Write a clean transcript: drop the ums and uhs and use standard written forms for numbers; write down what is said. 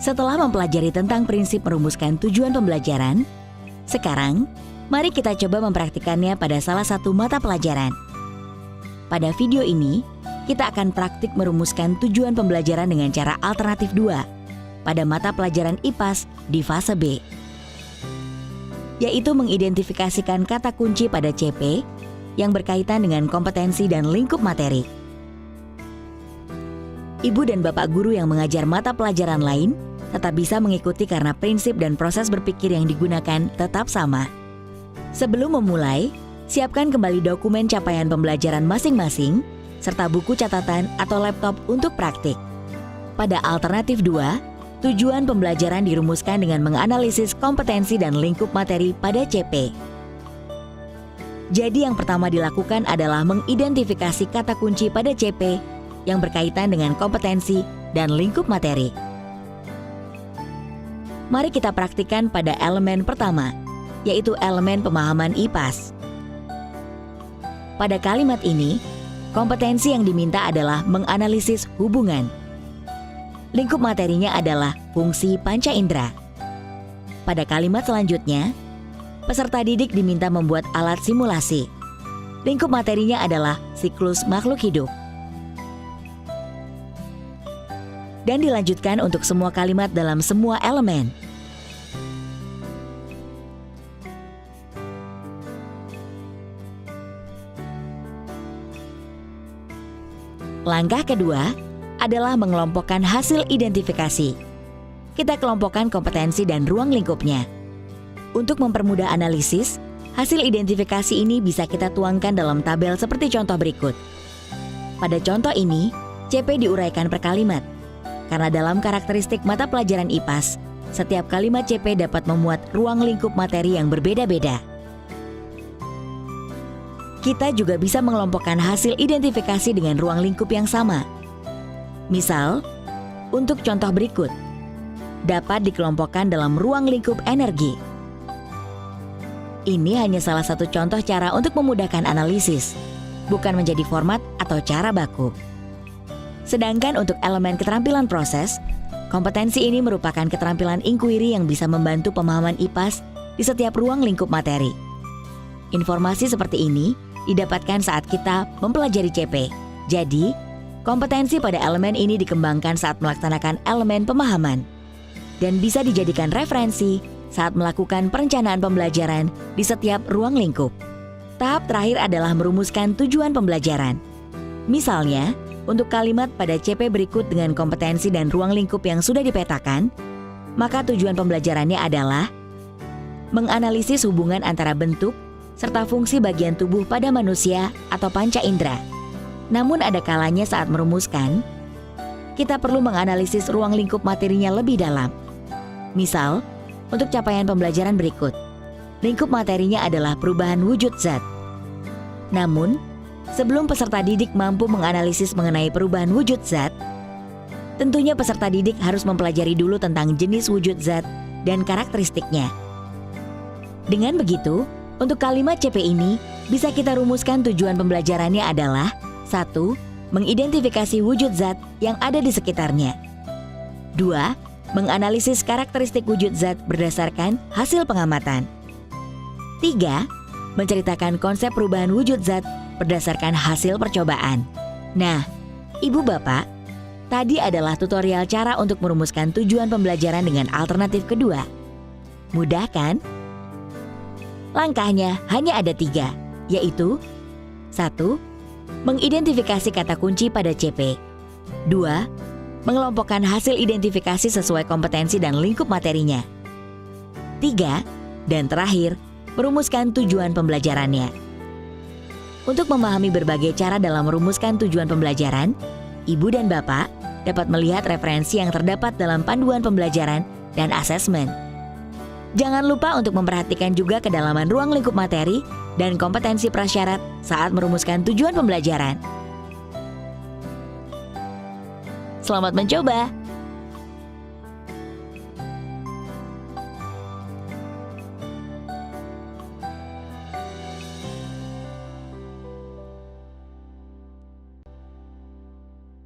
Setelah mempelajari tentang prinsip merumuskan tujuan pembelajaran, sekarang mari kita coba mempraktikannya pada salah satu mata pelajaran. Pada video ini, kita akan praktik merumuskan tujuan pembelajaran dengan cara alternatif 2 pada mata pelajaran IPAS di fase B, yaitu mengidentifikasikan kata kunci pada CP yang berkaitan dengan kompetensi dan lingkup materi. Ibu dan bapak guru yang mengajar mata pelajaran lain tetap bisa mengikuti karena prinsip dan proses berpikir yang digunakan tetap sama. Sebelum memulai, siapkan kembali dokumen capaian pembelajaran masing-masing serta buku catatan atau laptop untuk praktik. Pada alternatif 2, tujuan pembelajaran dirumuskan dengan menganalisis kompetensi dan lingkup materi pada CP. Jadi yang pertama dilakukan adalah mengidentifikasi kata kunci pada CP yang berkaitan dengan kompetensi dan lingkup materi. Mari kita praktikkan pada elemen pertama, yaitu elemen pemahaman IPAS. Pada kalimat ini, kompetensi yang diminta adalah menganalisis hubungan. Lingkup materinya adalah fungsi panca indera. Pada kalimat selanjutnya, peserta didik diminta membuat alat simulasi. Lingkup materinya adalah siklus makhluk hidup. Dan dilanjutkan untuk semua kalimat dalam semua elemen. Langkah kedua adalah mengelompokkan hasil identifikasi. Kita kelompokkan kompetensi dan ruang lingkupnya. Untuk mempermudah analisis, hasil identifikasi ini bisa kita tuangkan dalam tabel seperti contoh berikut. Pada contoh ini, CP diuraikan per kalimat. Karena dalam karakteristik mata pelajaran IPAS, setiap kalimat CP dapat memuat ruang lingkup materi yang berbeda-beda. Kita juga bisa mengelompokkan hasil identifikasi dengan ruang lingkup yang sama. Misal, untuk contoh berikut, dapat dikelompokkan dalam ruang lingkup energi. Ini hanya salah satu contoh cara untuk memudahkan analisis, bukan menjadi format atau cara baku. Sedangkan untuk elemen keterampilan proses, kompetensi ini merupakan keterampilan inquiry yang bisa membantu pemahaman IPAS di setiap ruang lingkup materi. Informasi seperti ini didapatkan saat kita mempelajari CP. Jadi, kompetensi pada elemen ini dikembangkan saat melaksanakan elemen pemahaman dan bisa dijadikan referensi saat melakukan perencanaan pembelajaran di setiap ruang lingkup. Tahap terakhir adalah merumuskan tujuan pembelajaran. Misalnya, untuk kalimat pada CP berikut dengan kompetensi dan ruang lingkup yang sudah dipetakan, maka tujuan pembelajarannya adalah menganalisis hubungan antara bentuk serta fungsi bagian tubuh pada manusia atau panca indera. Namun ada kalanya saat merumuskan, kita perlu menganalisis ruang lingkup materinya lebih dalam. Misal, untuk capaian pembelajaran berikut, lingkup materinya adalah perubahan wujud zat. Namun, sebelum peserta didik mampu menganalisis mengenai perubahan wujud zat, tentunya peserta didik harus mempelajari dulu tentang jenis wujud zat dan karakteristiknya. Dengan begitu, untuk kalimat CP ini bisa kita rumuskan tujuan pembelajarannya adalah 1. Mengidentifikasi wujud zat yang ada di sekitarnya. 2. Menganalisis karakteristik wujud zat berdasarkan hasil pengamatan. 3. Menceritakan konsep perubahan wujud zat berdasarkan hasil percobaan. Nah, ibu bapak, tadi adalah tutorial cara untuk merumuskan tujuan pembelajaran dengan alternatif kedua. Mudah kan? Langkahnya hanya ada 3, yaitu 1. Mengidentifikasi kata kunci pada CP. 2. Mengelompokkan hasil identifikasi sesuai kompetensi dan lingkup materinya. 3. Dan terakhir, merumuskan tujuan pembelajarannya. Untuk memahami berbagai cara dalam merumuskan tujuan pembelajaran, ibu dan bapak dapat melihat referensi yang terdapat dalam panduan pembelajaran dan asesmen. Jangan lupa untuk memperhatikan juga kedalaman ruang lingkup materi dan kompetensi prasyarat saat merumuskan tujuan pembelajaran. Selamat mencoba!